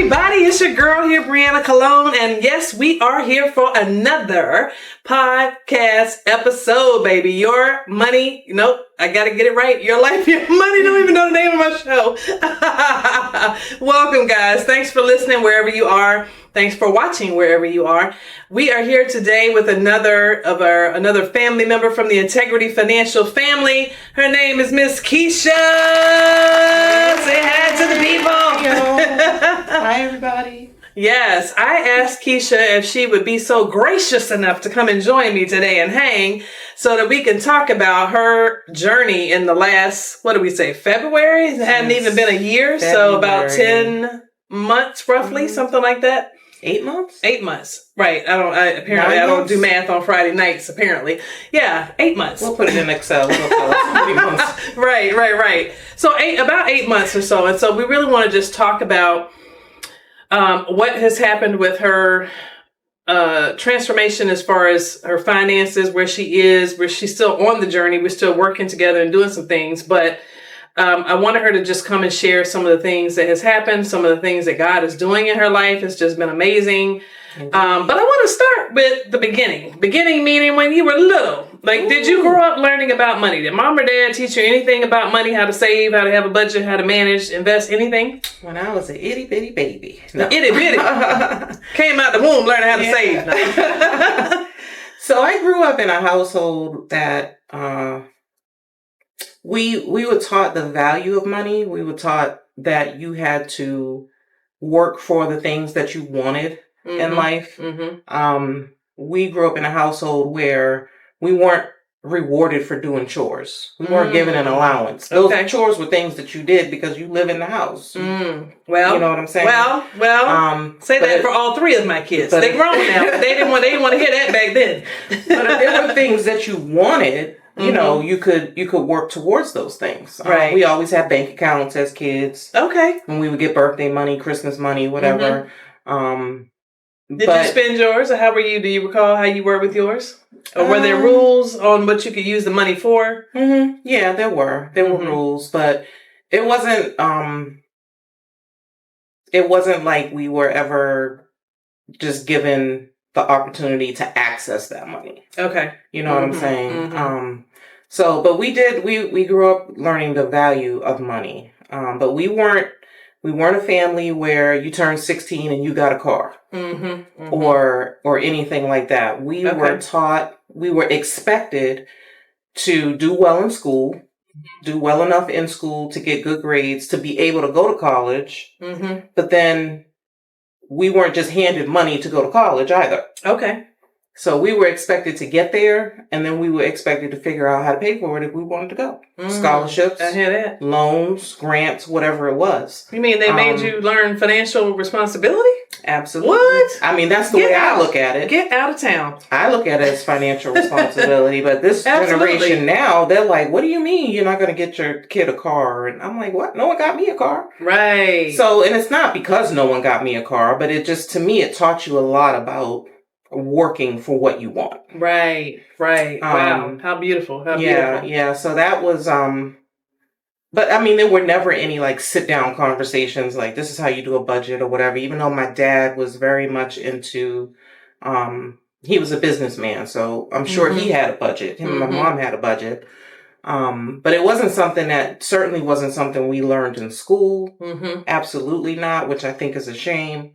everybody, it's your girl here, Brianna Cologne, and yes, we are here for another podcast episode, baby. Your money, nope, I gotta get it right. Your life, your money, don't even know the name of my show. Welcome, guys. Thanks for listening wherever you are. Thanks for watching wherever you are. We are here today with another family member from the Integrity Financial family. Her name is Miss Kisha. Say hi to the people. Hi, everybody. Yes, I asked Kisha if she would be so gracious enough to come and join me today and hang so that we can talk about her journey in the last, what did we say, February? It hadn't even been a year, so about 10 months roughly, something like that. 8 months? 8 months. Right. I don't do math on Friday nights, apparently. Yeah, 8 months. We'll put it in Excel. We'll tell us how many months. Right. So about 8 months or so. And so we really want to just talk about what has happened with her transformation as far as her finances, where she's still on the journey. We're still working together and doing some things, but I wanted her to just come and share some of the things that has happened, some of the things that God is doing in her life. It's just been amazing. But I want to start with the beginning. Beginning meaning when you were little. Like, did you grow up learning about money? Did mom or dad teach you anything about money, how to save, how to have a budget, how to manage, invest, anything? When I was an itty bitty baby. No. Itty bitty. Came out the womb learning how to save. No. So I grew up in a household that we were taught the value of money. We were taught that you had to work for the things that you wanted in life. We grew up in a household where we weren't rewarded for doing chores. We weren't given an allowance. Those chores were things that you did because you live in the house. Well, you know what I'm saying? Well, that for all three of my kids. They're grown now, but they didn't want to hear that back then. But if there were things that you wanted, you know, you could work towards those things. Right. We always had bank accounts as kids. Okay. When we would get birthday money, Christmas money, whatever. Did you spend yours, or how were you? Do you recall how you were with yours? Or were there rules on what you could use the money for? Yeah, there were rules, but it wasn't like we were ever just given the opportunity to access that money. Okay. You know what I'm saying? But we grew up learning the value of money. But we weren't a family where you turned 16 and you got a car. Or anything like that. We were taught, we were expected to do well in school, do well enough in school to get good grades, to be able to go to college. But then we weren't just handed money to go to college either. Okay. So we were expected to get there, and then we were expected to figure out how to pay for it if we wanted to go. Scholarships, I hear that. Loans, grants, whatever it was. You mean they made you learn financial responsibility? Absolutely. What? I mean, that's the way I look at it. Get out of town. I look at it as financial responsibility, but this generation now, they're like, what do you mean you're not going to get your kid a car? And I'm like, what? No one got me a car. Right. So, and it's not because no one got me a car, but it just, to me, it taught you a lot about working for what you want. Right. Wow. How beautiful. Beautiful. Yeah. So that was, but I mean, there were never any like sit down conversations like this is how you do a budget or whatever, even though my dad was very much into, he was a businessman. So I'm sure he had a budget. Him and my mom had a budget. But it wasn't certainly wasn't something we learned in school. Absolutely not, which I think is a shame.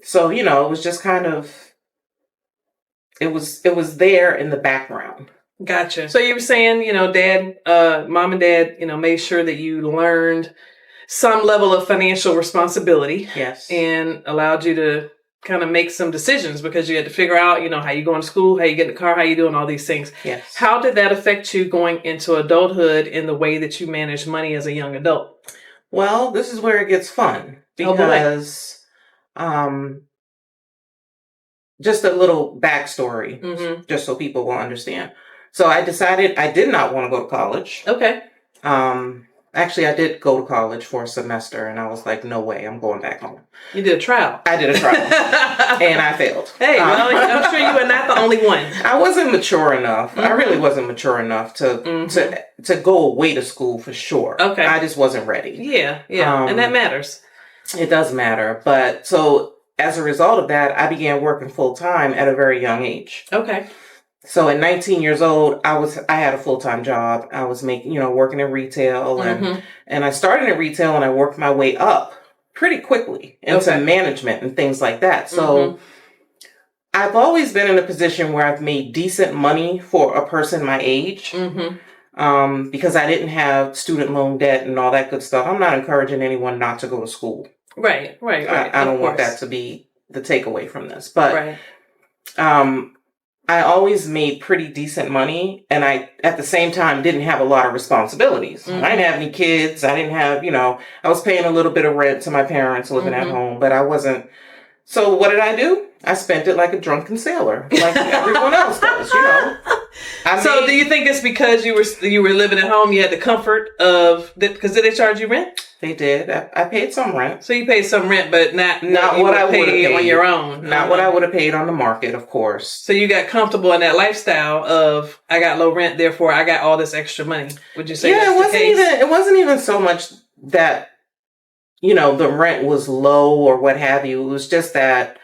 So, you know, it was just kind of, it was there in the background. Gotcha. So you were saying, you know, mom and dad, you know, made sure that you learned some level of financial responsibility. Yes. And allowed you to kind of make some decisions because you had to figure out, you know, how you going to school, how you get in the car, how you doing all these things. Yes. How did that affect you going into adulthood in the way that you manage money as a young adult? Well, this is where it gets fun because, just a little backstory, just so people will understand. So I decided I did not want to go to college. Okay. Actually, I did go to college for a semester, and I was like, no way, I'm going back home. You did a trial. I did a trial, and I failed. Hey, well, I'm sure you were not the only one. I wasn't mature enough. I really wasn't mature enough to go away to school for sure. Okay. I just wasn't ready. Yeah, and that matters. It does matter. But so as a result of that, I began working full time at a very young age. Okay. So at 19 years old, I had a full-time job. I was working in retail and I started in retail and I worked my way up pretty quickly into management and things like that. So I've always been in a position where I've made decent money for a person my age. Because I didn't have student loan debt and all that good stuff. I'm not encouraging anyone not to go to school. Right. I don't want that to be the takeaway from this. But I always made pretty decent money, and I, at the same time, didn't have a lot of responsibilities. I didn't have any kids. I didn't have, I was paying a little bit of rent to my parents living at home, but I wasn't. So what did I do? I spent it like a drunken sailor, like everyone else does, So do you think it's because you were living at home, you had the comfort of, because did they charge you rent? They did. I paid some rent. So you paid some rent, but not what I would have paid on your own. Not what I would have paid on the market, of course. So you got comfortable in that lifestyle of, I got low rent, therefore I got all this extra money. Would you say that's the case? It wasn't even so much that, the rent was low or what have you. It was just that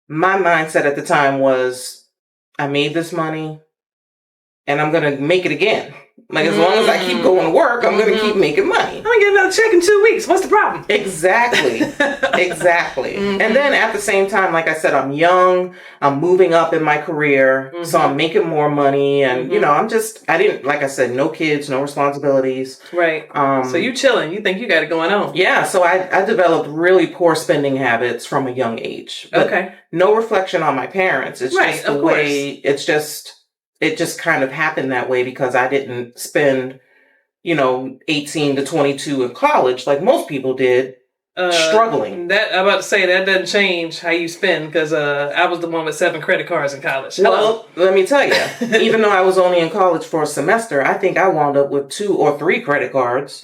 my mindset at the time was, I made this money and I'm going to make it again. Like, as long as I keep going to work, I'm going to keep making money. I'm going to get another check in 2 weeks. What's the problem? Exactly. Exactly. And then at the same time, like I said, I'm young. I'm moving up in my career. So I'm making more money. And, I didn't, like I said, no kids, no responsibilities. Right. So you chilling. You think you got it going on. Yeah. So I developed really poor spending habits from a young age. But no reflection on my parents. It's just the way, it just kind of happened that way because I didn't spend, 18 to 22 in college like most people did, struggling. I'm about to say that doesn't change how you spend because I was the one with 7 credit cards in college. Well, let me tell you, even though I was only in college for a semester, I think I wound up with 2 or 3 credit cards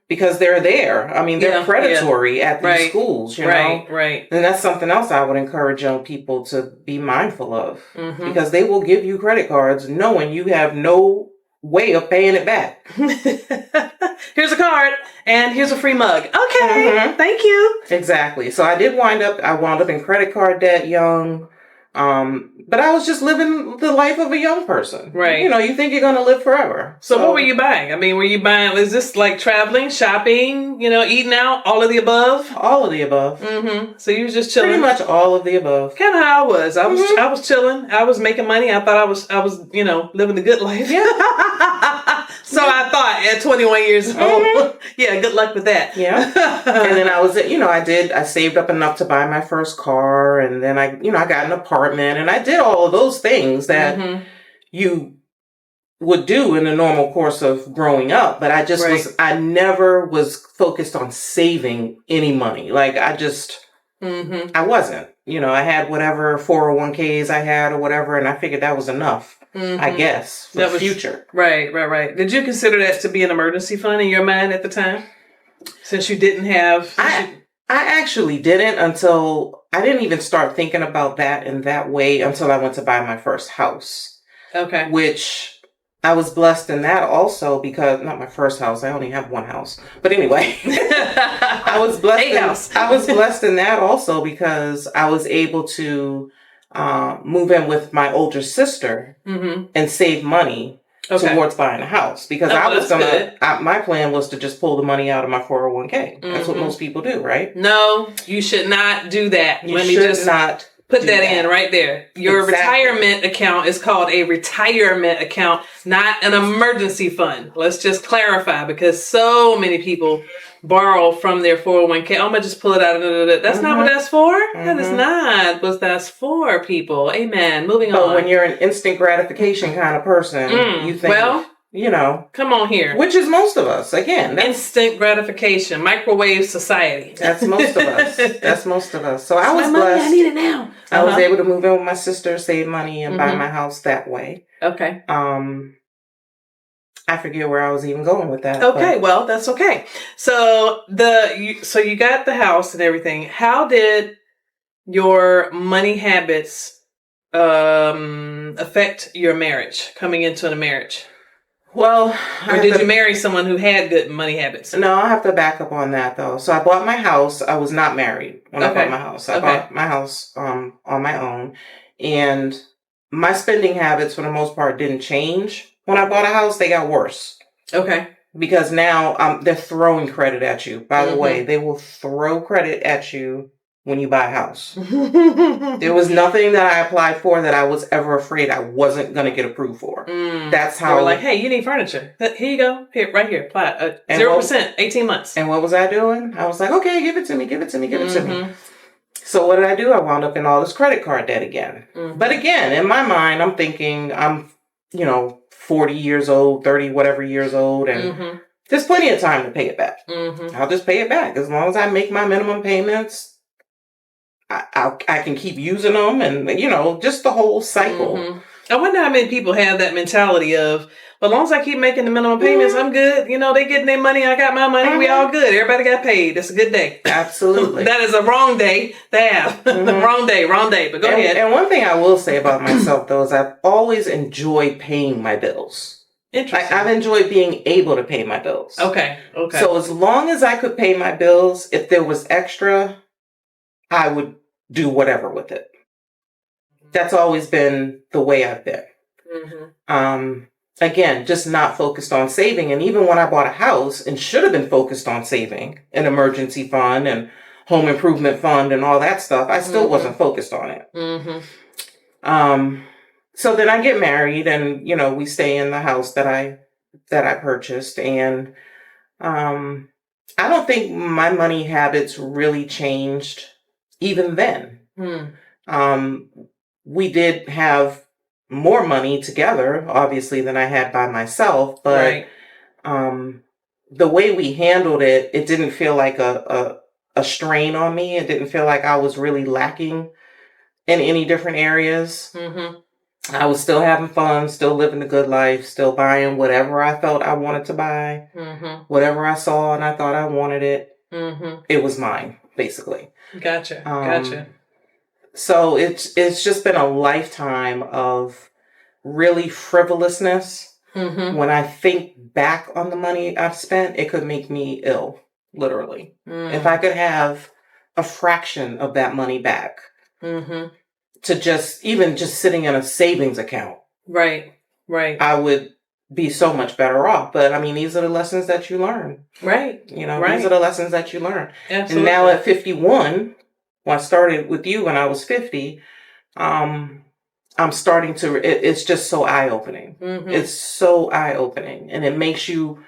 because they're there. I mean, they're predatory at these schools, Right. And that's something else I would encourage young people to be mindful of because they will give you credit cards knowing you have no way of paying it back. Here's a card and here's a free mug. Okay, thank you. Exactly. So I wound up in credit card debt young. But I was just living the life of a young person. Right. You think you're going to live forever. So what were you buying? I mean, is this like traveling, shopping, eating out, all of the above? All of the above. So you was just chilling? Pretty much all of the above. Kind of how I was. I was chilling. I was making money. I thought I was, living the good life. Yeah. So I thought at 21 years old, yeah, good luck with that. Yeah. And then I saved up enough to buy my first car, and then I got an apartment, and I did all of those things that you would do in the normal course of growing up. But I never was focused on saving any money. Like I wasn't, I had whatever 401ks I had or whatever, and I figured that was enough. I guess, for the future. Right. Did you consider that to be an emergency fund in your mind at the time? Since you didn't have... I actually didn't until... I didn't even start thinking about that in that way until I went to buy my first house. Okay. Which I was blessed in that also because... Not my first house. I only have one house. But anyway. I was blessed in that also because I was able to... move in with my older sister and save money towards buying a house because my plan was to just pull the money out of my 401k. That's what most people do, right? No, you should not do that. Let me just not put that in right there. Your retirement account is called a retirement account, not an emergency fund. Let's just clarify because so many people borrow from their 401k. I'm going to just pull it out. That's not what that's for. That is not what that's for, people. Amen. Moving on. But when you're an instant gratification kind of person, you think, come on here. Which is most of us. Again, instant gratification, microwave society. That's most of us. So I was blessed. I need it now. I was able to move in with my sister, save money, and buy my house that way. Okay. I forget where I was even going with that. Okay, well, that's okay. So you got the house and everything. How did your money habits affect your marriage, coming into a marriage? Well, or did you marry someone who had good money habits? No, I have to back up on that though. So I bought my house. I was not married when I bought my house. I bought my house on my own, and my spending habits for the most part didn't change when I bought a house. They got worse. Okay. Because now they're throwing credit at you. By the way, they will throw credit at you when you buy a house. There was nothing that I applied for that I was ever afraid I wasn't going to get approved for. That's how. They were like, hey, you need furniture. Here you go. Here, right here. Apply 0%, 18 months. And what was I doing? I was like, okay, give it to me, give it to me, give it to me. So what did I do? I wound up in all this credit card debt again. But again, in my mind, I'm thinking I'm, 40 years old, 30, whatever years old, and there's plenty of time to pay it back. I'll just pay it back. As long as I make my minimum payments, I can keep using them, and just the whole cycle. I wonder how many people have that mentality of, well, as long as I keep making the minimum payments, I'm good. They getting their money, I got my money, we all good. Everybody got paid. It's a good day. Absolutely. That is a wrong day to have. The wrong day. But go ahead. And one thing I will say about myself, though, is I've always enjoyed paying my bills. Interesting. I've enjoyed being able to pay my bills. Okay. So as long as I could pay my bills, if there was extra, I would do whatever with it. That's always been the way I've been. Again, just not focused on saving. And even when I bought a house and should have been focused on saving an emergency fund and home improvement fund and all that stuff, I still wasn't focused on it. So then I get married, and we stay in the house that I purchased, and I don't think my money habits really changed even then. We did have more money together, obviously, than I had by myself, but the way we handled it, it didn't feel like a strain on me. It didn't feel like I was really lacking in any different areas. I was still having fun, still living the good life, still buying whatever I felt I wanted to buy, whatever I saw and I thought I wanted it. It was mine, basically. Gotcha. So it's just been a lifetime of really frivolousness. When I think back on the money I've spent, it could make me ill, literally. If I could have a fraction of that money back, to just sitting in a savings account, right, I would be so much better off. But I mean, these are the lessons that you learn, right? These are the lessons that you learn. Absolutely. And now at 51. When I started with you when I was 50, I'm starting to, it's just so eye-opening. It's so eye-opening. And it makes you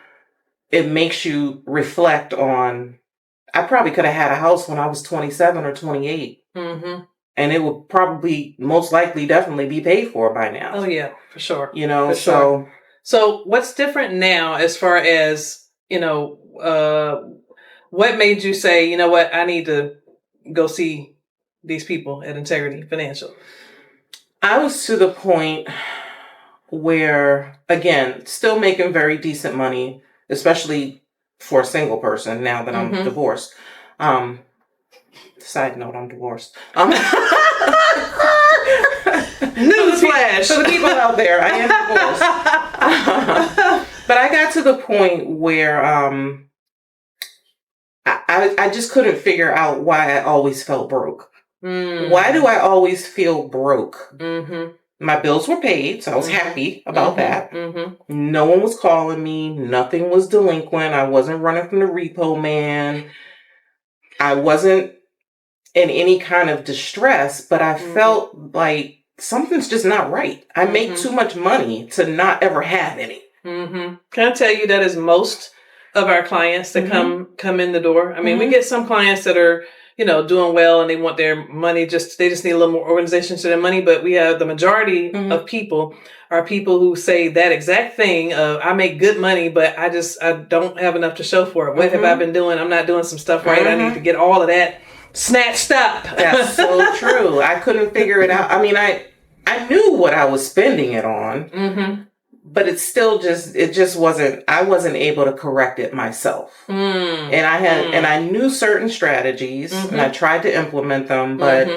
reflect on, I probably could have had a house when I was 27 or 28. And it would probably, most likely, definitely be paid for by now. Oh yeah, for sure. So what's different now as far as, what made you say, what, I need to go see these people at Integrity Financial? I was to the point where, again, still making very decent money, especially for a single person now that I'm divorced. Side note, I'm divorced. Newsflash for the people out there, I am divorced. But I got to the point where I just couldn't figure out why I always felt broke. Why do I always feel broke? My bills were paid, so I was happy about that. No one was calling me. Nothing was delinquent. I wasn't running from the repo man. I wasn't in any kind of distress, but I felt like something's just not right. I make too much money to not ever have any. Can I tell you that is most of our clients that come in the door? I mean, we get some clients that are, doing well and they want their money, they just need a little more organization to their money. But we have the majority of people are people who say that exact thing of, I make good money, but I don't have enough to show for it. What have I been doing? I'm not doing some stuff right. I need to get all of that snatched up. That's so true. I couldn't figure it out. I mean, I knew what I was spending it on, but it's still I wasn't able to correct it myself. And I knew certain strategies and I tried to implement them, but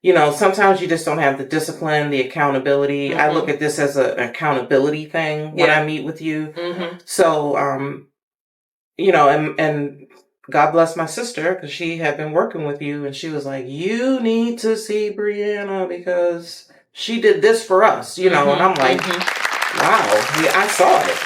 sometimes you just don't have the discipline, the accountability. I look at this as an accountability thing when I meet with you. So, and God bless my sister, because she had been working with you, and she was like, you need to see Brianna because she did this for us, and I'm like, wow, I saw it.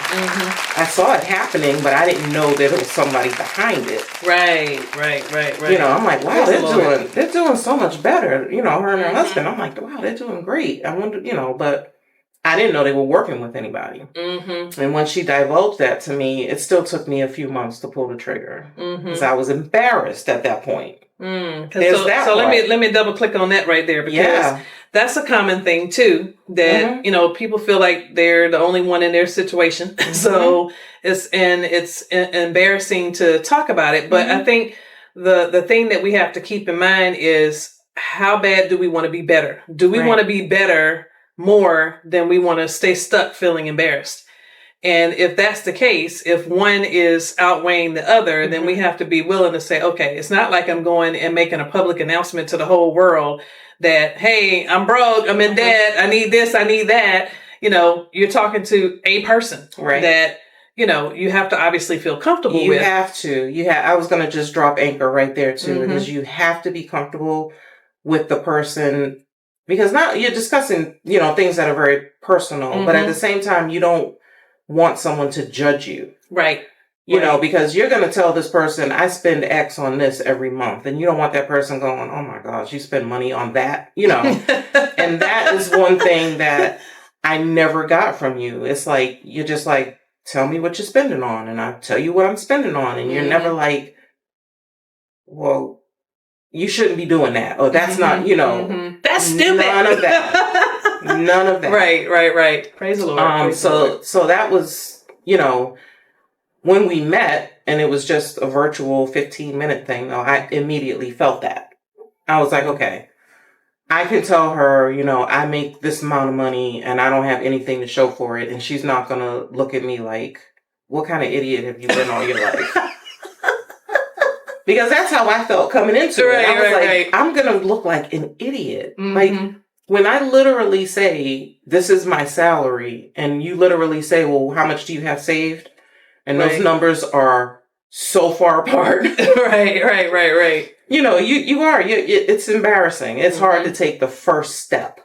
I saw it happening, but I didn't know that it was somebody behind it. Right. I'm like, wow, they're doing so much better. Her and her husband. I'm like, wow, they're doing great. I wonder, but I didn't know they were working with anybody. And when she divulged that to me, it still took me a few months to pull the trigger because I was embarrassed at that point. So let me double click on that right there, because that's a common thing too, that people feel like they're the only one in their situation. So it's embarrassing to talk about it. But I think the thing that we have to keep in mind is, how bad do we want to be better? Do we want to be better more than we want to stay stuck feeling embarrassed? And if that's the case, if one is outweighing the other, then we have to be willing to say, okay, it's not like I'm going and making a public announcement to the whole world that, hey, I'm broke, I'm in debt, I need this, I need that. You're talking to a person that, you have to obviously feel comfortable with. You have to. I was going to just drop anchor right there too, because you have to be comfortable with the person, because now you're discussing, things that are very personal, but at the same time, you don't want someone to judge you. Right. Because you're going to tell this person, I spend X on this every month. And you don't want that person going, oh my gosh, you spend money on that, And that is one thing that I never got from you. It's like, you're just like, tell me what you're spending on. And I tell you what I'm spending on. And you're never like, well, you shouldn't be doing that. Or that's not, That's stupid. None of that. None of that. Right. Praise the Lord. So that was, when we met, and it was just a virtual 15-minute thing, though, I immediately felt that. I was like, okay, I can tell her, I make this amount of money and I don't have anything to show for it. And she's not going to look at me like, what kind of idiot have you been all your life? Because that's how I felt coming into it. I was like, I'm going to look like an idiot. Like, when I literally say, this is my salary, and you literally say, well, how much do you have saved? And those numbers are so far apart. Right. You are. It's embarrassing. It's hard to take the first step.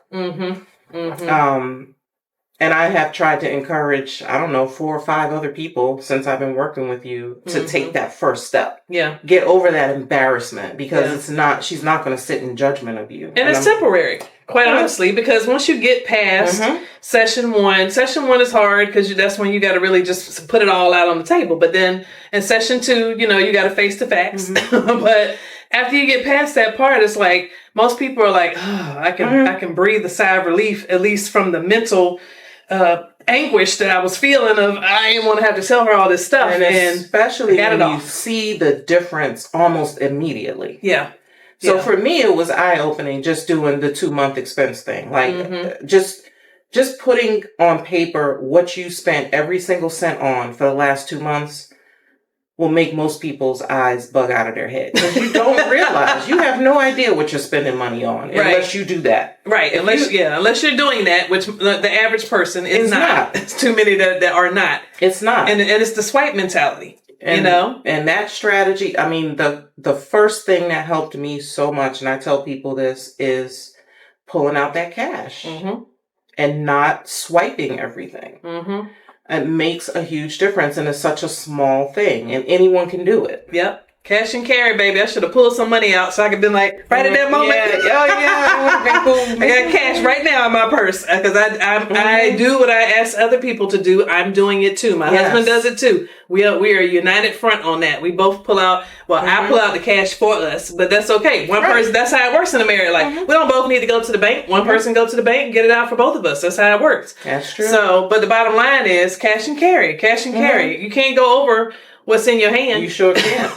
And I have tried to encourage, 4 or 5 other people since I've been working with you to take that first step. Yeah. Get over that embarrassment, because she's not going to sit in judgment of you. And it's temporary, quite honestly, because once you get past session one is hard because that's when you got to really just put it all out on the table. But then in session 2, you got to face the facts. But after you get past that part, it's like most people are like, oh, I can breathe a sigh of relief, at least from the mental anguish that I was feeling of, I didn't want to have to tell her all this stuff. And especially when you see the difference almost immediately. Yeah. So for me, it was eye-opening just doing the 2-month expense thing. Like just putting on paper what you spent every single cent on for the last 2 months will make most people's eyes bug out of their head. Because you don't realize, you have no idea what you're spending money on unless you do that. Right. Unless you're doing that, which the average person is not. It's too many that are not. It's not. And it's the swipe mentality, And that strategy, the first thing that helped me so much, and I tell people this, is pulling out that cash and not swiping everything. It makes a huge difference, and it's such a small thing, and anyone can do it. Yep. Cash and carry, baby. I should have pulled some money out so I could been like, right at that moment. I got cash right now in my purse, because I do what I ask other people to do. I'm doing it too. My husband does it too. We are a united front on that. We both pull out. Well, I pull out the cash for us, but that's okay. One person. That's how it works in a marriage. Like we don't both need to go to the bank. One person go to the bank and get it out for both of us. That's how it works. That's true. So, but the bottom line is cash and carry. Cash and carry. You can't go over what's in your hand. You sure can.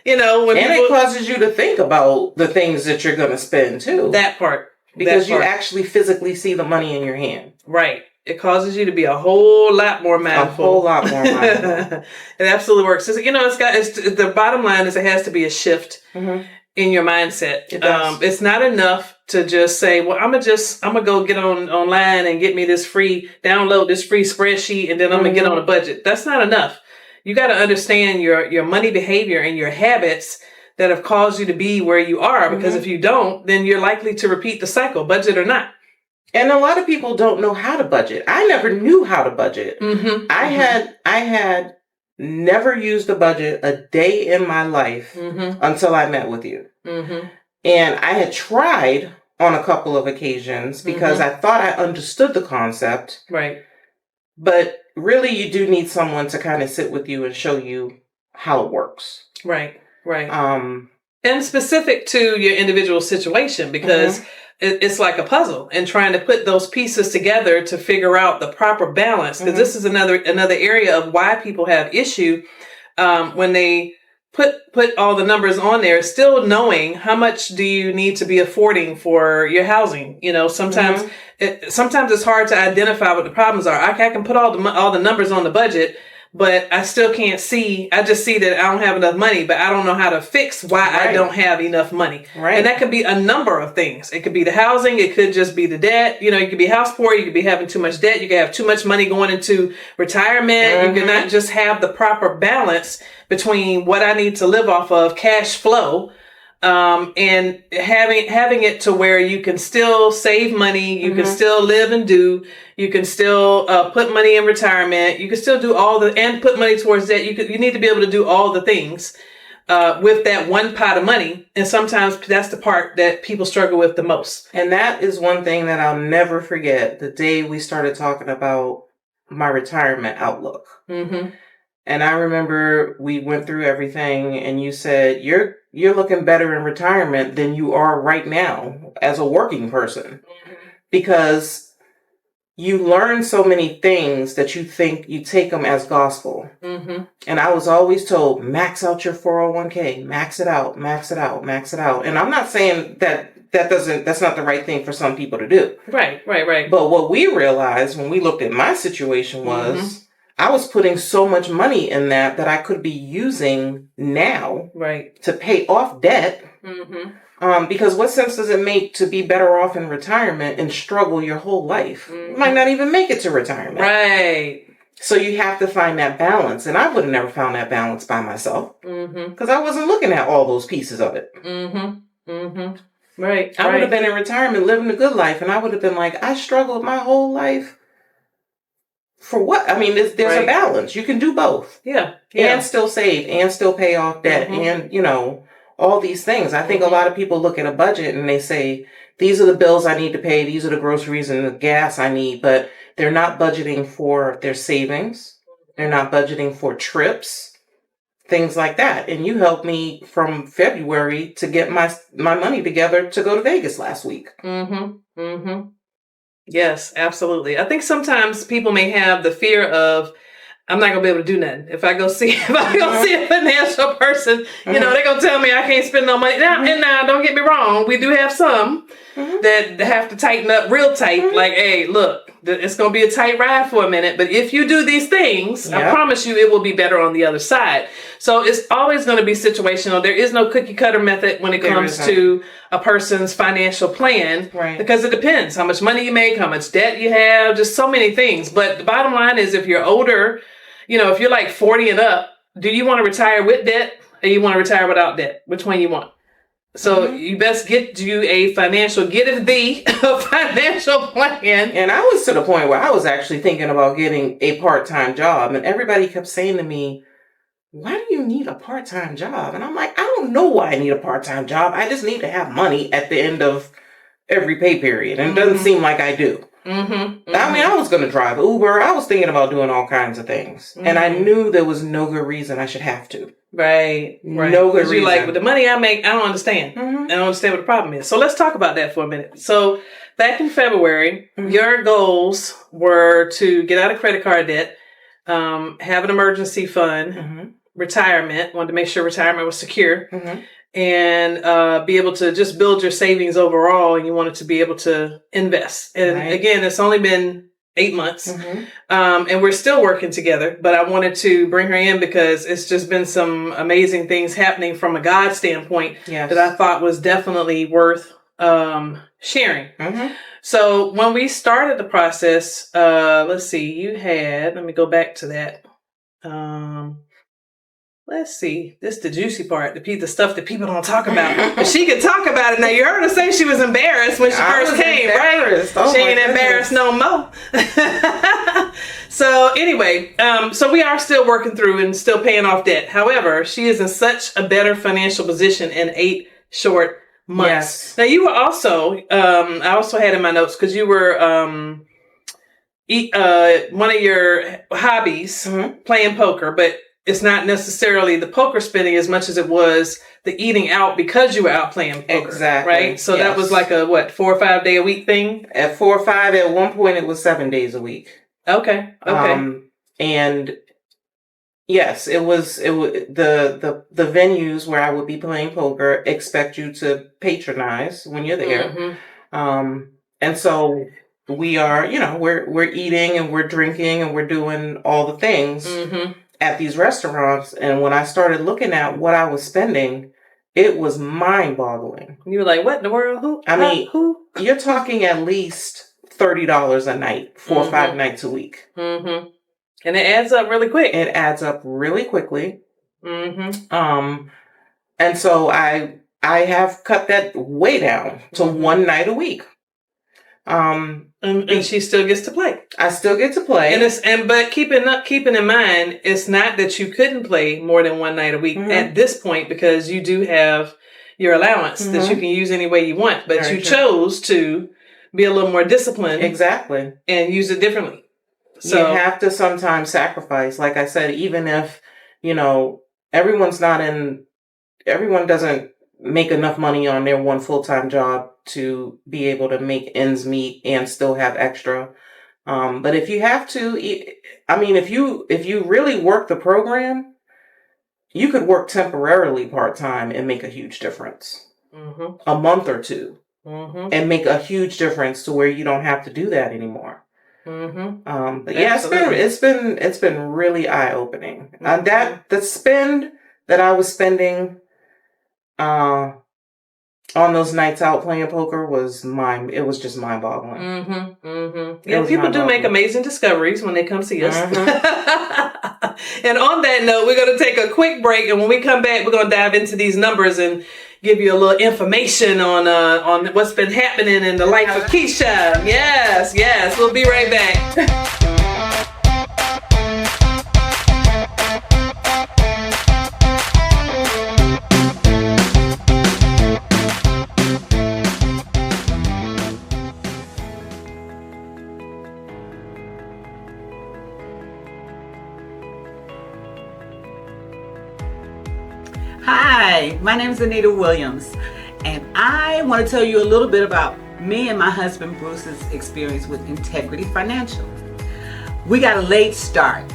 When it causes you to think about the things that you're going to spend too. That part. Because you actually physically see the money in your hand. Right. It causes you to be a whole lot more mindful. A whole lot more mindful. It absolutely works. The bottom line is it has to be a shift in your mindset. It does. It's not enough to just say, well, I'm gonna go get online and get me download this free spreadsheet, and then I'm gonna get on a budget. That's not enough. You got to understand your money behavior and your habits that have caused you to be where you are, because if you don't, then you're likely to repeat the cycle, budget or not. And a lot of people don't know how to budget. I never knew how to budget. I had never used a budget a day in my life until I met with you. And I had tried on a couple of occasions because I thought I understood the concept. Right. But really, you do need someone to kind of sit with you and show you how it works. Right. And specific to your individual situation, because it's like a puzzle, and trying to put those pieces together to figure out the proper balance. Because this is another area of why people have issue when they put all the numbers on there, still knowing how much do you need to be affording for your housing. Sometimes it's hard to identify what the problems are. I can put all the numbers on the budget, but I still can't see. I just see that I don't have enough money, but I don't know how to fix why I don't have enough money. Right. And that could be a number of things. It could be the housing. It could just be the debt. You could be house poor. You could be having too much debt. You could have too much money going into retirement. You could not just have the proper balance between what I need to live off of, cash flow, and having it to where you can still save money, you can still live and you can still put money in retirement, you can still do and put money towards debt. You need to be able to do all the things with that one pot of money. And sometimes that's the part that people struggle with the most. And that is one thing that I'll never forget, the day we started talking about my retirement outlook. And I remember we went through everything, and you said, you're looking better in retirement than you are right now as a working person, because you learn so many things that you think you take them as gospel. And I was always told, max out your 401k, max it out. And I'm not saying that's not the right thing for some people to do. Right. But what we realized when we looked at my situation was, I was putting so much money in that I could be using now to pay off debt. Because what sense does it make to be better off in retirement and struggle your whole life? You might not even make it to retirement. Right. So you have to find that balance. And I would have never found that balance by myself because I wasn't looking at all those pieces of it. Right. I would have been in retirement living a good life, and I would have been like, I struggled my whole life. For what? I mean, there's a balance. You can do both. Yeah. And still save and still pay off debt and, all these things. I think a lot of people look at a budget and they say, these are the bills I need to pay. These are the groceries and the gas I need. But they're not budgeting for their savings. They're not budgeting for trips, things like that. And you helped me from February to get my money together to go to Vegas last week. Yes, absolutely. I think sometimes people may have the fear of, I'm not gonna be able to do nothing. If I go see a financial person, they're gonna tell me I can't spend no money. Now, don't get me wrong, we do have some that have to tighten up real tight. Like, hey, look, it's gonna be a tight ride for a minute, but if you do these things, I promise you, it will be better on the other side. So it's always going to be situational. There is no cookie cutter method when it comes to a person's financial plan, because it depends how much money you make, how much debt you have, just so many things. But the bottom line is, if you're older, if you're like 40 and up, do you want to retire with debt or you want to retire without debt? Which one you want? So you best get a financial plan. And I was to the point where I was actually thinking about getting a part-time job, and everybody kept saying to me, why do you need a part-time job? And I'm like, I don't know why I need a part-time job. I just need to have money at the end of every pay period. And it doesn't seem like I do. I mean, I was going to drive Uber. I was thinking about doing all kinds of things. And I knew there was no good reason I should have to. Right. No good reason. You're like, with the money I make, I don't understand. I don't understand what the problem is. So let's talk about that for a minute. So back in February, your goals were to get out of credit card debt, have an emergency fund, retirement, wanted to make sure retirement was secure, and be able to just build your savings overall. And you wanted to be able to invest. And again, it's only been 8 months. And we're still working together, but I wanted to bring her in because it's just been some amazing things happening from a God standpoint that I thought was definitely worth sharing. So when we started the process, let's see, let me go back to that. Let's see, this is the juicy part, the stuff that people don't talk about. But she could talk about it. Now, you heard her say she was embarrassed when she first came, right? Oh, she ain't embarrassed no more. So anyway, so we are still working through and still paying off debt. However, she is in such a better financial position in 8 short months. Now, you were also, I also had in my notes, because you were... one of your hobbies, playing poker, but it's not necessarily the poker spending as much as it was the eating out because you were out playing poker. Exactly. Right? So that was like a, 4 or 5 day a week thing? At 4 or 5, at one point it was 7 days a week. Okay. And yes, it was the venues where I would be playing poker expect you to patronize when you're there. And so we are, we're eating and we're drinking and we're doing all the things at these restaurants. And when I started looking at what I was spending, it was mind-boggling. You were like, what in the world? Who? Who? You're talking at least $30 a night, 4 or 5 nights a week. And it adds up really quick. It adds up really quickly. And so I have cut that way down to 1 night a week. And she still gets to play. I still get to play. But keeping in mind, it's not that you couldn't play more than 1 night a week at this point, because you do have your allowance that you can use any way you want. But Very you true. Chose to be a little more disciplined. Exactly. And use it differently. So you have to sometimes sacrifice. Like I said, even if, everyone doesn't make enough money on their one full-time job to be able to make ends meet and still have extra. But if you have to, if you really work the program, you could work temporarily part-time and make a huge difference. A month or 2 and make a huge difference to where you don't have to do that anymore. But yeah, it's been really eye-opening. The spend that I was spending on those nights out playing poker was just mind-boggling. Yeah, people do make amazing discoveries when they come see us. And on that note, we're going to take a quick break, and when we come back, we're going to dive into these numbers and give you a little information on what's been happening in the life of Kisha. Yes, we'll be right back. Hi, my name is Anita Williams, and I want to tell you a little bit about me and my husband Bruce's experience with Integrity Financial. We got a late start.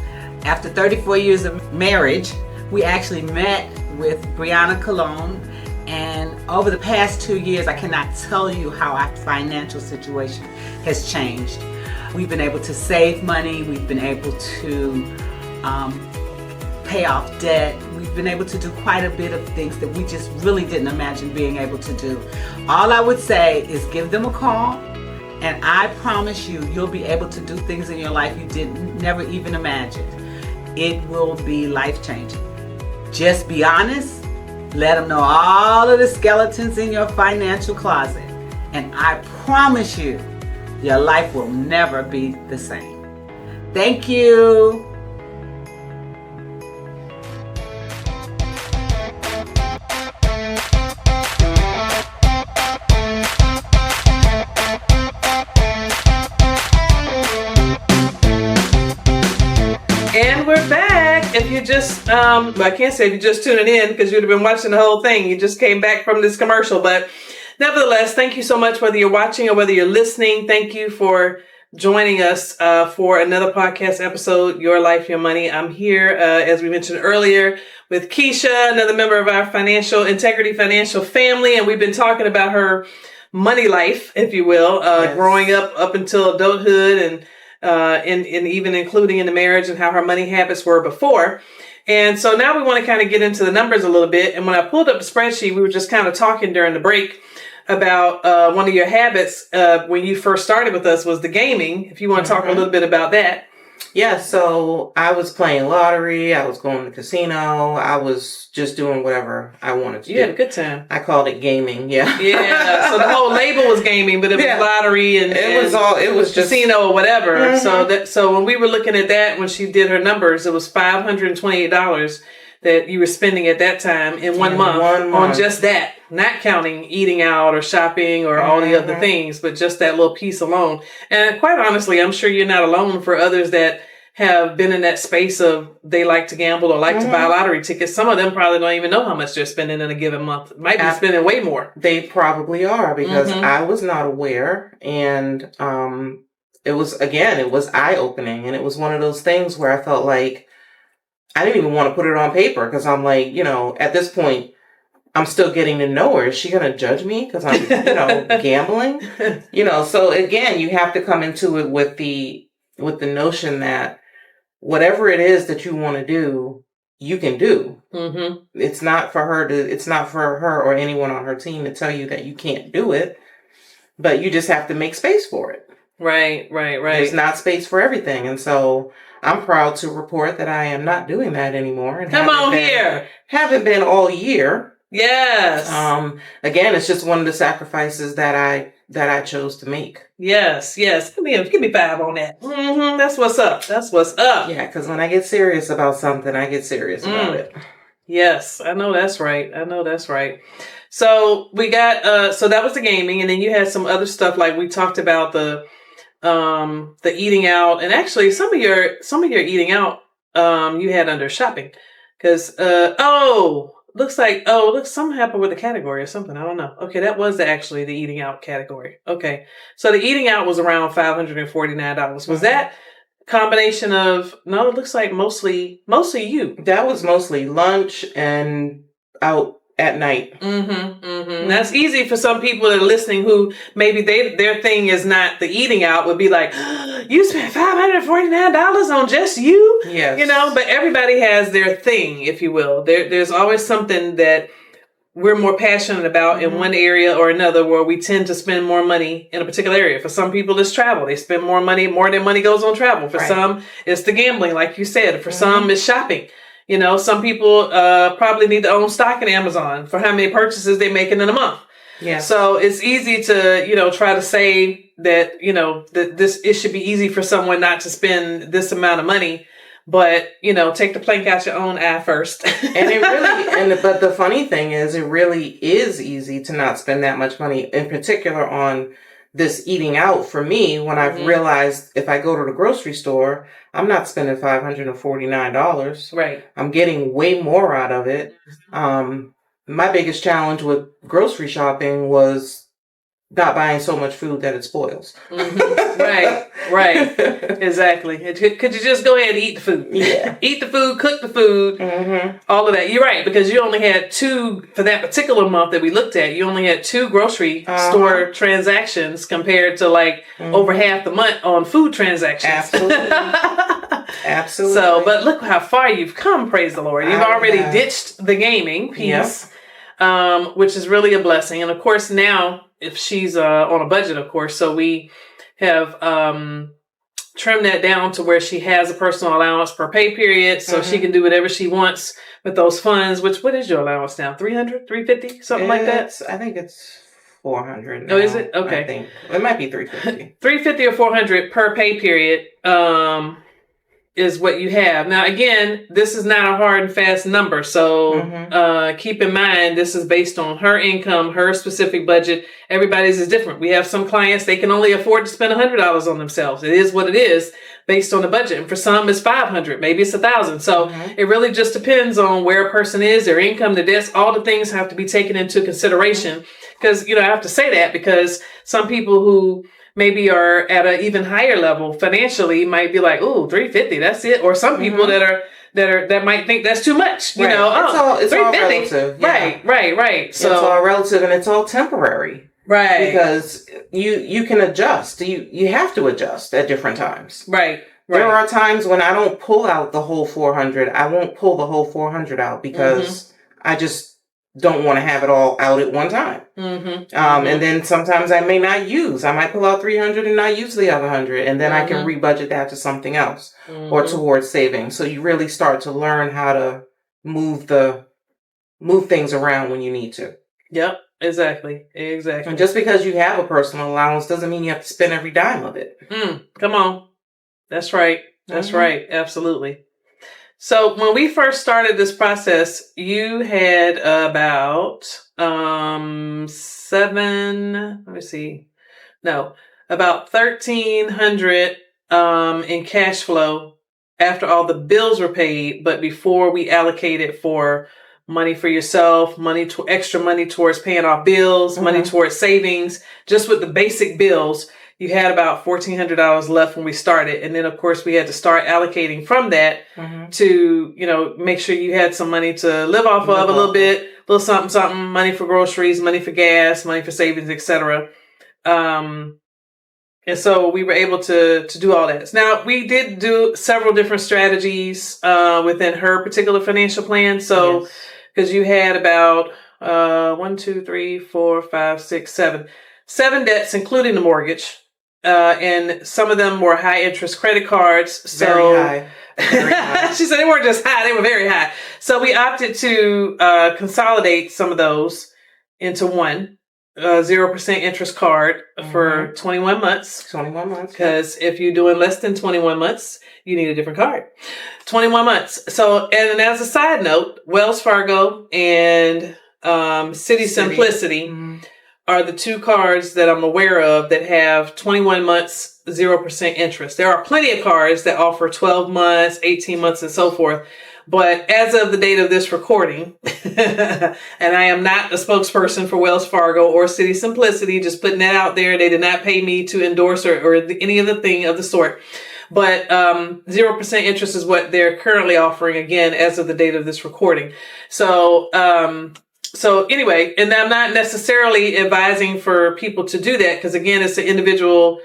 After 34 years of marriage, we actually met with Brianna Cologne, and over the past 2 years, I cannot tell you how our financial situation has changed. We've been able to save money, we've been able to pay off debt. We've been able to do quite a bit of things that we just really didn't imagine being able to do. All I would say is give them a call, and I promise you, you'll be able to do things in your life you never even imagined. It will be life-changing. Just be honest. Let them know all of the skeletons in your financial closet, and I promise you, your life will never be the same. Thank you. And we're back. If you just, I can't say if you're just tuning in because you'd have been watching the whole thing. You just came back from this commercial. But nevertheless, thank you so much, whether you're watching or whether you're listening. Thank you for joining us for another podcast episode, Your Life, Your Money. I'm here, as we mentioned earlier, with Kisha, another member of our Integrity Financial family. And we've been talking about her money life, if you will, growing up until adulthood and and even including in the marriage and how her money habits were before. And so now we want to kind of get into the numbers a little bit. And when I pulled up the spreadsheet, we were just kind of talking during the break about one of your habits when you first started with us was the gaming. If you want to talk a little bit about that. Yeah, so I was playing lottery, I was going to the casino, I was just doing whatever I wanted to do. You had a good time. I called it gaming, yeah. Yeah, so the whole label was gaming, but it was lottery and it was just casino or whatever. So when we were looking at that, when she did her numbers, it was $528 that you were spending at that time in one month on just that, not counting eating out or shopping or all the other things, but just that little piece alone. And quite honestly, I'm sure you're not alone for others that have been in that space of they like to gamble or like to buy lottery tickets. Some of them probably don't even know how much they're spending in a given month. Might be spending way more. They probably are, because I was not aware. And it was eye-opening. And it was one of those things where I felt like I didn't even want to put it on paper, because I'm like, at this point, I'm still getting to know her. Is she going to judge me because I'm, gambling? So again, you have to come into it with the notion that whatever it is that you want to do, you can do. It's not for her or anyone on her team to tell you that you can't do it, but you just have to make space for it. Right. There's not space for everything. And so I'm proud to report that I am not doing that anymore. And haven't been all year. Yes. Again, it's just one of the sacrifices that I chose to make. Yes. Give me 5 on that. That's what's up. Yeah, because when I get serious about something, I get serious about it. Yes, I know that's right. So we got so that was the gaming, and then you had some other stuff like we talked about the eating out, and actually some of your eating out you had under shopping, because something happened with the category or something. I don't know. Okay, that was the eating out category. Okay, so the eating out was around $549. Was that combination of? No, it looks like mostly you. That was mostly lunch and out at night. That's easy for some people that are listening who maybe their thing is not the eating out, would be like, you spent $549 on just you? Yes. But everybody has their thing, if you will. There's always something that we're more passionate about in one area or another, where we tend to spend more money in a particular area. For some people, it's travel. They spend more than money goes on travel. For some, it's the gambling, like you said. For some, it's shopping. Some people probably need to own stock in Amazon for how many purchases they're making in a month. Yeah. So it's easy to, try to say that, that it should be easy for someone not to spend this amount of money. But, take the plank out your own eye first. But the funny thing is, it really is easy to not spend that much money, in particular on this eating out. For me, when I've realized if I go to the grocery store, I'm not spending $549. Right. I'm getting way more out of it. My biggest challenge with grocery shopping was not buying so much food that it spoils. Right. Exactly. Could you just go ahead and eat the food? Yeah. Eat the food, cook the food, all of that. You're right, because you only had 2, for that particular month that we looked at, you only had 2 grocery store transactions compared to over half the month on food transactions. Absolutely. So, but look how far you've come, praise the Lord. You've already ditched the gaming piece, which is really a blessing. And of course, now, if she's on a budget, of course, so we have trimmed that down to where she has a personal allowance per pay period, so she can do whatever she wants with those funds. What is your allowance now? 300, 350, something like that? I think it's 400 now. Oh, is it? Okay. I think it might be 350. 350 or 400 per pay period is what you have. Now, again, this is not a hard and fast number. So keep in mind, this is based on her income, her specific budget. Everybody's is different. We have some clients, they can only afford to spend $100 on themselves. It is what it is based on the budget. And for some, it's $500, maybe it's $1,000. So it really just depends on where a person is, their income, the debts, all the things have to be taken into consideration. Because, I have to say that because some people who maybe are at an even higher level financially might be like, "Ooh, $350, that's it." Or some people that might think that's too much. It's all relative. Yeah. Right. So it's all relative and it's all temporary. Right. Because you can adjust. You have to adjust at different times. Right. There are times when I don't pull out the whole 400. I won't pull the whole 400 out because I just don't want to have it all out at one time. And then sometimes I may not use. I might pull out 300 and not use the other 100, and then I can rebudget that to something else or towards savings. So you really start to learn how to move things around when you need to. Yep. Exactly. And just because you have a personal allowance doesn't mean you have to spend every dime of it. Come on. That's right. That's right. Absolutely. So when we first started this process, you had about about 1,300 in cash flow after all the bills were paid, but before we allocated for money for yourself, extra money towards paying off bills, money towards savings, just with the basic bills. You had about $1,400 left when we started. And then, of course, we had to start allocating from that to, make sure you had some money to live off of a little bit, a little something, money for groceries, money for gas, money for savings, etc. And so we were able to do all that. Now, we did do several different strategies within her particular financial plan. So, because you had about 7 debts, including the mortgage. And some of them were high interest credit cards. So very high. She said they weren't just high, they were very high. So we opted to consolidate some of those into one 0% interest card for 21 months. 21 months. Because if you're doing less than 21 months, you need a different card. 21 months. So, and as a side note, Wells Fargo and Citi Simplicity are the two cards that I'm aware of that have 21 months, 0% interest. There are plenty of cards that offer 12 months, 18 months, and so forth. But as of the date of this recording, and I am not a spokesperson for Wells Fargo or Citi Simplicity, just putting that out there. They did not pay me to endorse or any of the thing of the sort. But 0% interest is what they're currently offering, again, as of the date of this recording. So anyway, and I'm not necessarily advising for people to do that because, again, it's an individual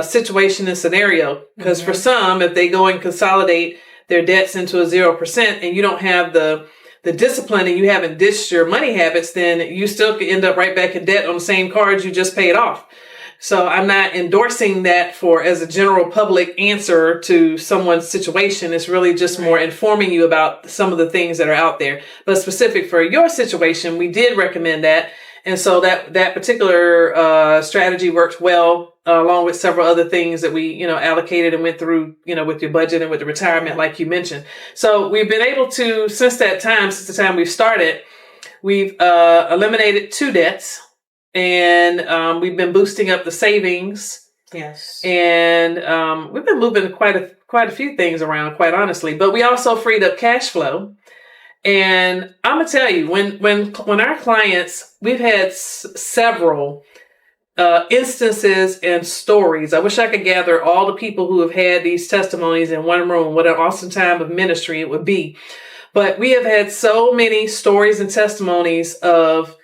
situation and scenario. Because for some, if they go and consolidate their debts into a 0% and you don't have the discipline and you haven't ditched your money habits, then you still could end up right back in debt on the same cards you just paid off. So I'm not endorsing that as a general public answer to someone's situation. It's really just more informing you about some of the things that are out there. But specific for your situation, we did recommend that. And so that particular strategy worked well, along with several other things that we, allocated and went through, with your budget and with the retirement, like you mentioned. So we've been able to, since the time we've started, we've eliminated 2 debts. And we've been boosting up the savings. Yes. And we've been moving quite a few things around, quite honestly. But we also freed up cash flow. And I'm gonna tell you, when our clients, we've had several instances and stories. I wish I could gather all the people who have had these testimonies in one room. What an awesome time of ministry it would be. But we have had so many stories and testimonies of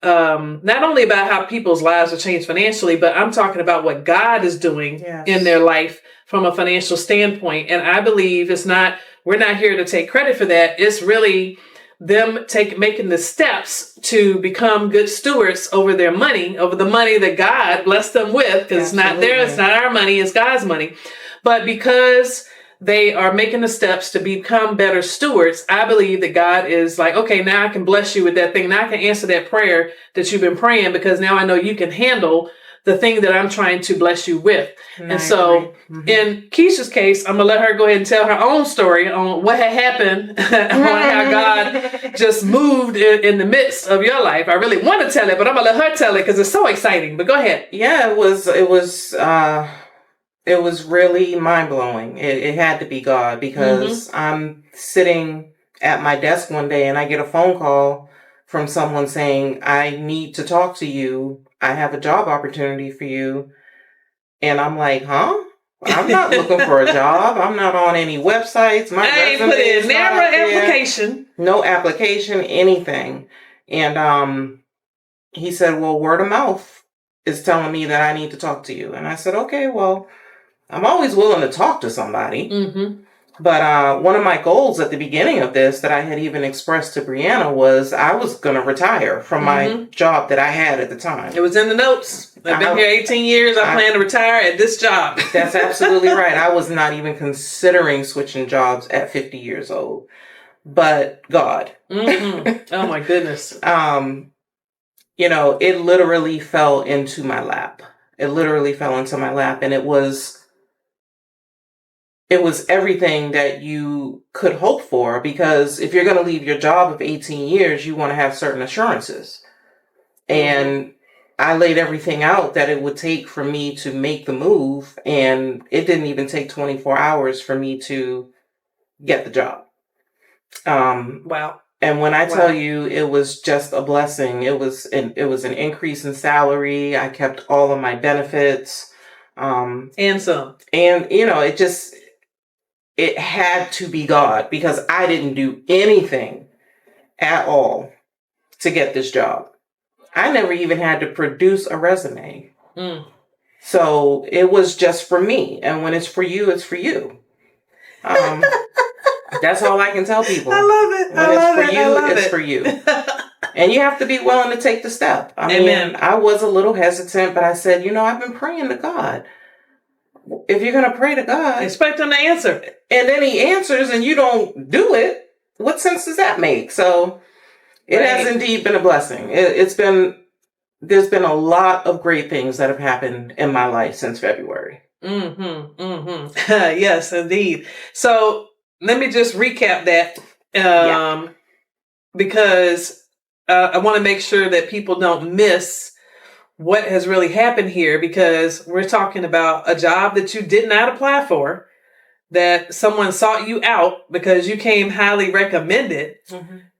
not only about how people's lives have changed financially, but I'm talking about what God is doing in their life from a financial standpoint. And I believe we're not here to take credit for that. It's really them making the steps to become good stewards over their money, over the money that God blessed them with, because it's not theirs, it's not our money, it's God's money. But because they are making the steps to become better stewards, I believe that God is like, okay, now I can bless you with that thing. Now I can answer that prayer that you've been praying, because now I know you can handle the thing that I'm trying to bless you with. And so in Kisha's case, I'm going to let her go ahead and tell her own story on what had happened, on how God just moved in the midst of your life. I really want to tell it, but I'm going to let her tell it because it's so exciting. But go ahead. Yeah, it was really mind-blowing. It had to be God, because I'm sitting at my desk one day and I get a phone call from someone saying, I need to talk to you. I have a job opportunity for you. And I'm like, huh? I'm not looking for a job. I'm not on any websites. My I ain't put in never application. No application, anything. And he said, well, word of mouth is telling me that I need to talk to you. And I said, okay, well, I'm always willing to talk to somebody. Mm-hmm. But one of my goals at the beginning of this that I had even expressed to Brianna was I was going to retire from my job that I had at the time. It was in the notes. I've been here 18 years. I plan to retire at this job. That's absolutely right. I was not even considering switching jobs at 50 years old. But God. Mm-hmm. Oh, my goodness. You know, it literally fell into my lap. It literally fell into my lap. And it was everything that you could hope for, because if you're going to leave your job of 18 years, you want to have certain assurances. And I laid everything out that it would take for me to make the move. And it didn't even take 24 hours for me to get the job. Wow. And when I tell you, it was just a blessing. It was an increase in salary. I kept all of my benefits. And some. And, you know, it had to be God, because I didn't do anything at all to get this job. I never even had to produce a resume. So it was just for me. And when it's for you, it's for you. That's all I can tell people. I love it. When it's for you. And you have to be willing to take the step. Amen. I was a little hesitant, but I said, you know, I've been praying to God. If you're going to pray to God, expect him to answer. And then he answers and you don't do it, what sense does that make? So it has indeed been a blessing. There's been a lot of great things that have happened in my life since February. Yes, indeed. So let me just recap that, because I want to make sure that people don't miss what has really happened here, because we're talking about a job that you did not apply for, that someone sought you out because you came highly recommended,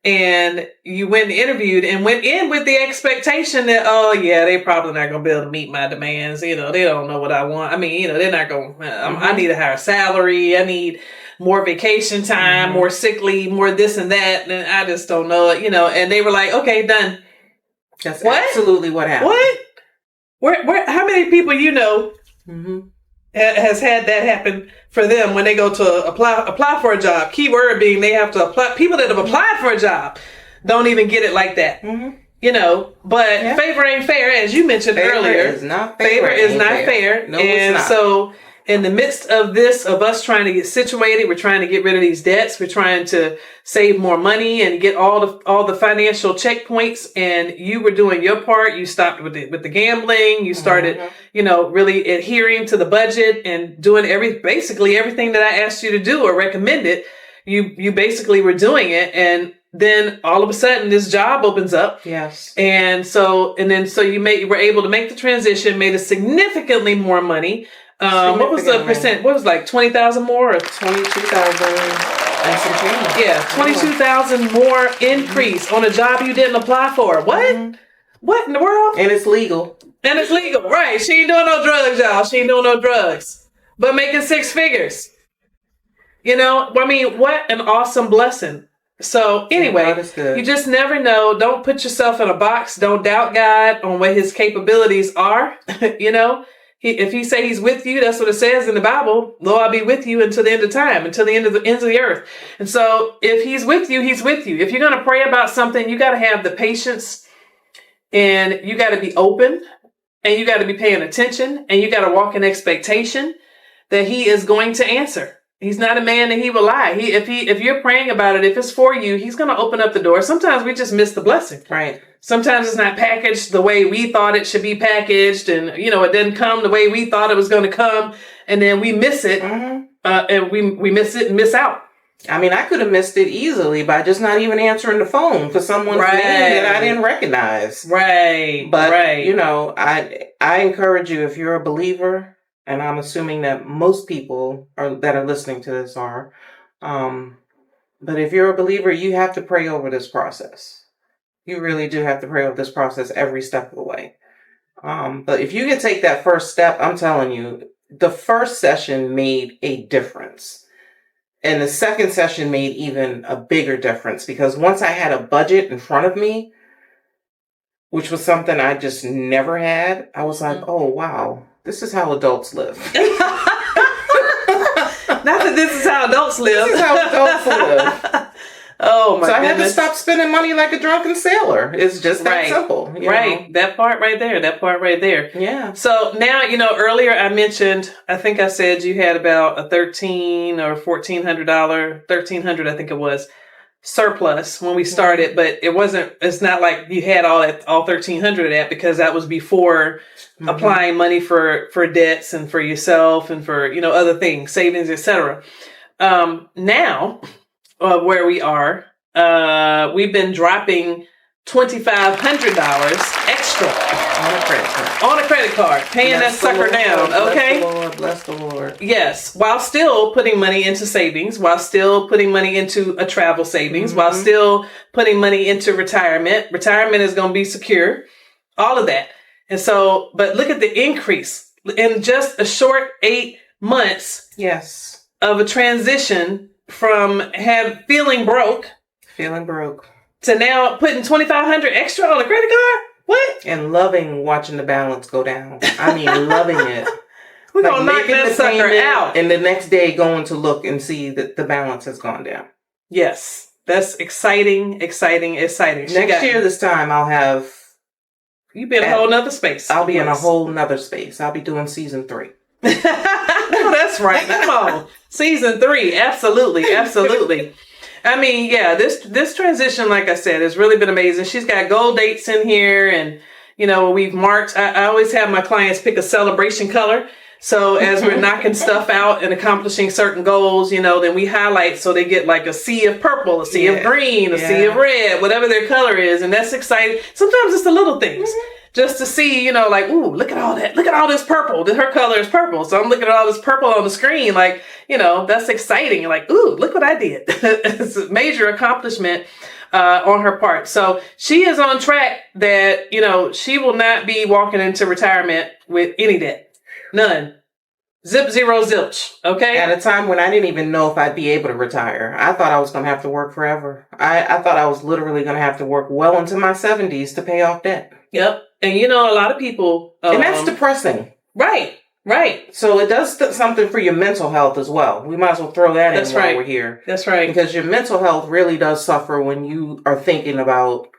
and you went and interviewed and went in with the expectation that, oh yeah, they probably not going to be able to meet my demands. You know, they don't know what I want. I mean, you know, they're not going to, I need a higher salary. I need more vacation time, more sick leave, more this and that. And I just don't know it, you know, and they were like, okay, done. That's absolutely what happened. What? Where, how many people, you know, has had that happen for them when they go to apply for a job? Keyword being they have to apply. People that have applied for a job don't even get it like that. You know, but favor ain't fair, as you mentioned earlier. Favor is not fair. No, and it's not. So in the midst of this, of us trying to get situated, we're trying to get rid of these debts. We're trying to save more money and get all the financial checkpoints. And you were doing your part. You stopped with the gambling. You started, you know, really adhering to the budget and doing basically everything that I asked you to do or recommended. You basically were doing it. And then all of a sudden this job opens up. Yes. And so you were able to make the transition, made us significantly more money. What was the percent? What was like 20,000 more or 22,000 and some change? Yeah, 22,000 more increase on a job you didn't apply for. What? What in the world? And it's legal. Right? She ain't doing no drugs, y'all. She ain't doing no drugs, but making six figures. You know, I mean, what an awesome blessing. So anyway, you just never know. Don't put yourself in a box. Don't doubt God on what his capabilities are. You know. If he say he's with you, that's what it says in the Bible. Lo, I'll be with you until the end of time, until the ends of the earth. And so if he's with you, he's with you. If you're going to pray about something, you got to have the patience, and you got to be open, and you got to be paying attention, and you got to walk in expectation that he is going to answer. He's not a man that he will lie. If you're praying about it, if it's for you, he's going to open up the door. Sometimes we just miss the blessing. Right. Sometimes it's not packaged the way we thought it should be packaged. And, you know, it didn't come the way we thought it was going to come. And then we miss it. And we miss it and miss out. I mean, I could have missed it easily by just not even answering the phone for someone's name that I didn't recognize. But, you know, I encourage you, if you're a believer, and I'm assuming that most people that are listening to this are, but if you're a believer, you have to pray over this process. You really do have to pray over this process every step of the way. But if you can take that first step, I'm telling you, the first session made a difference. And the second session made even a bigger difference, because once I had a budget in front of me, which was something I just never had. I was like, oh, wow, this is how adults live. Not that this is how adults live. This is how adults live. Oh my goodness. So I had to stop spending money like a drunken sailor. It's just that simple. You know? That part right there. Yeah. So now, earlier I mentioned, I think I said you had about a $1,300 or $1,400, $1,300 I think it was, surplus when we started, but it's not like you had all $1,300 of that, because that was before applying money for debts and for yourself and for, other things, savings, etc. Now, where we are, we've been dropping $2,500 extra on a credit card, paying that sucker down. Okay. Bless the Lord. Yes, while still putting money into savings, while still putting money into a travel savings, while still putting money into retirement. Retirement is going to be secure. All of that. And so, but look at the increase in just a short 8 months. Yes. Of a transition from feeling broke to now putting $2,500 extra on a credit card. What? And loving watching the balance go down. I mean, loving it. We're going to knock that sucker out. And the next day going to look and see that the balance has gone down. Yes. That's exciting. Next year, this time, I'll have... You'll be in a whole nother space. I'll be in a whole nother space. I'll be doing season 3. That's right. Come on. Season 3. Absolutely. I mean, yeah, this transition, like I said, has really been amazing. She's got goal dates in here, and, we've marked. I always have my clients pick a celebration color. So as we're knocking stuff out and accomplishing certain goals, then we highlight so they get like a sea of purple, a sea of green, a sea of red, whatever their color is. And that's exciting. Sometimes it's the little things. Just to see, like, ooh, look at all that. Look at all this purple. Her color is purple. So I'm looking at all this purple on the screen. Like, that's exciting. You're like, ooh, look what I did. It's a major accomplishment on her part. So she is on track that, she will not be walking into retirement with any debt. None. Zip, zero, zilch. Okay? At a time when I didn't even know if I'd be able to retire. I thought I was going to have to work forever. I thought I was literally going to have to work well into my 70s to pay off debt. Yep. And a lot of people... and that's depressing. Right. So it does something for your mental health as well. We might as well throw that in while we're here. That's right. Because your mental health really does suffer when you are thinking about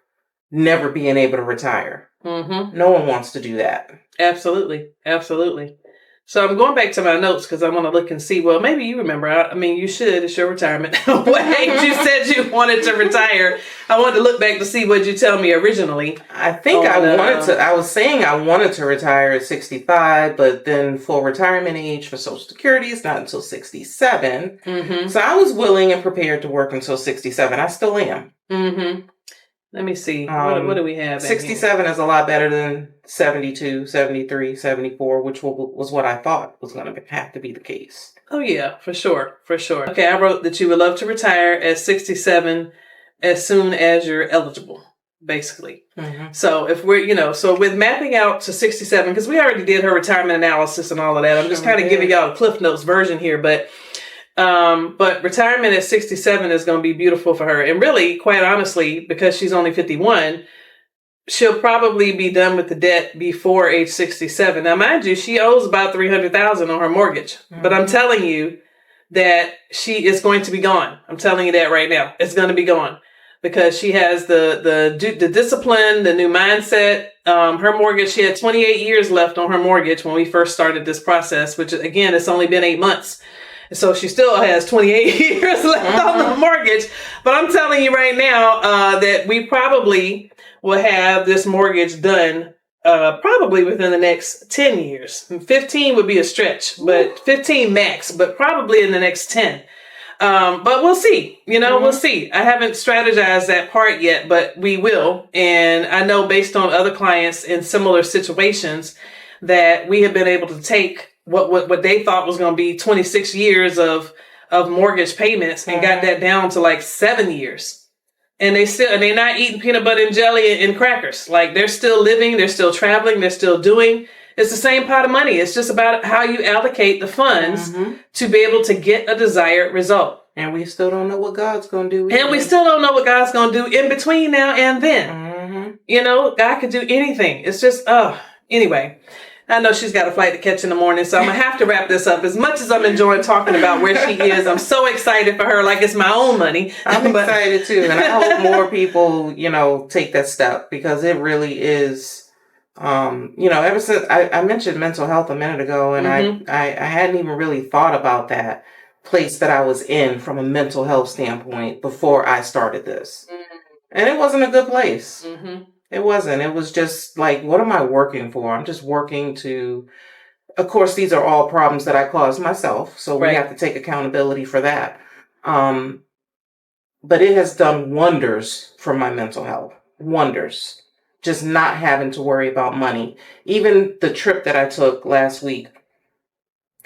never being able to retire. Mm-hmm. No one wants to do that. Absolutely. So I'm going back to my notes because I want to look and see. Well, maybe you remember. I mean, you should. It's your retirement. What age you said you wanted to retire? I wanted to look back to see what you tell me originally. I think I was saying I wanted to retire at 65, but then full retirement age for Social Security is not until 67. Mm-hmm. So I was willing and prepared to work until 67. I still am. Mm-hmm. Let me see. What do we have? 67 is a lot better than 72, 73, 74, which was what I thought was going to have to be the case. Oh, yeah, for sure. Okay, I wrote that you would love to retire at 67 as soon as you're eligible, basically. Mm-hmm. So if we're, so with mapping out to 67, because we already did her retirement analysis and all of that. I'm just kind of giving y'all a Cliff Notes version here, but retirement at 67 is going to be beautiful for her. And really, quite honestly, because she's only 51, she'll probably be done with the debt before age 67. Now, mind you, she owes about $300,000 on her mortgage, but I'm telling you that she is going to be gone. I'm telling you that right now. It's going to be gone because she has the discipline, the new mindset. Her mortgage, she had 28 years left on her mortgage when we first started this process, which again, it's only been 8 months. So she still has 28 years left on the mortgage. But I'm telling you right now that we probably will have this mortgage done probably within the next 10 years. 15 would be a stretch, but 15 max, but probably in the next 10. But we'll see. We'll see. I haven't strategized that part yet, but we will. And I know based on other clients in similar situations that we have been able to take what they thought was going to be 26 years of mortgage payments and got that down to like 7 years. And they're not eating peanut butter and jelly and crackers. Like they're still living, they're still traveling, they're still doing. It's the same pot of money. It's just about how you allocate the funds to be able to get a desired result. And we still don't know what God's going to do. And we still don't know what God's going to do in between now and then. You know, God could do anything. It's just, anyway. I know she's got a flight to catch in the morning, so I'm going to have to wrap this up. As much as I'm enjoying talking about where she is, I'm so excited for her, like it's my own money. I'm excited too, and I hope more people, you know, take that step, because it really is, you know, ever since I mentioned mental health a minute ago, and I hadn't even really thought about that place that I was in from a mental health standpoint before I started this. And it wasn't a good place. It wasn't. It was just like, what am I working for? I'm just working to, of course, these are all problems that I caused myself. So we have to take accountability for that. But it has done wonders for my mental health. Wonders. Just not having to worry about money. Even the trip that I took last week.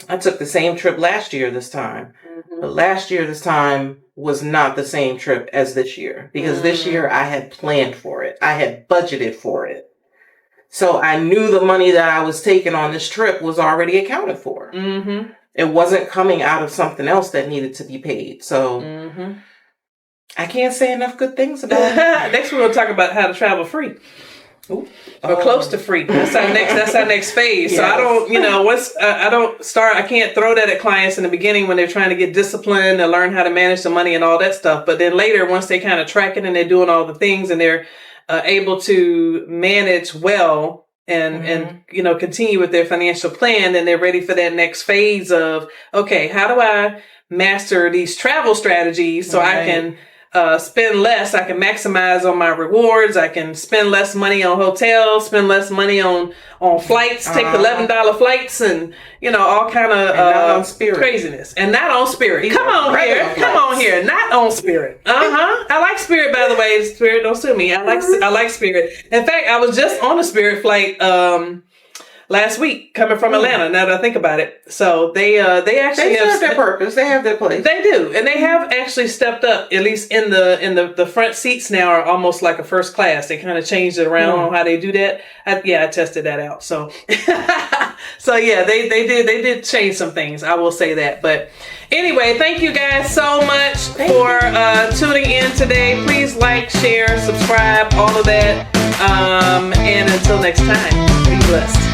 I took the same trip last year this time. But last year this time was not the same trip as this year. Because this year I had planned for it. I had budgeted for it. So I knew the money that I was taking on this trip was already accounted for. It wasn't coming out of something else that needed to be paid. So I can't say enough good things about it. Next we're going to talk about how to travel free. Ooh. Or close to free. That's our next phase. Yes. So I don't, you know, I can't throw that at clients in the beginning when they're trying to get disciplined and learn how to manage the money and all that stuff. But then later, once they kind of track it and they're doing all the things and they're able to manage well and you know, continue with their financial plan, then they're ready for that next phase of, okay, how do I master these travel strategies so I can spend less, I can maximize on my rewards, I can spend less money on hotels, spend less money on flights, take the $11 flights, and you know, all kind of craziness. And not on Spirit. Come on here, not on Spirit. I like Spirit, by the way. Spirit, don't sue me. I like Spirit. In fact, I was just on a Spirit flight last week, coming from Atlanta. Now that I think about it, so they actually have their purpose. They have their place. They do, and they have actually stepped up. At least in the front seats now are almost like a first class. They kind of changed it around on how they do that. I tested that out. So, so yeah, they did change some things. I will say that. But anyway, thank you guys so much for tuning in today. Please like, share, subscribe, all of that. And until next time, be blessed.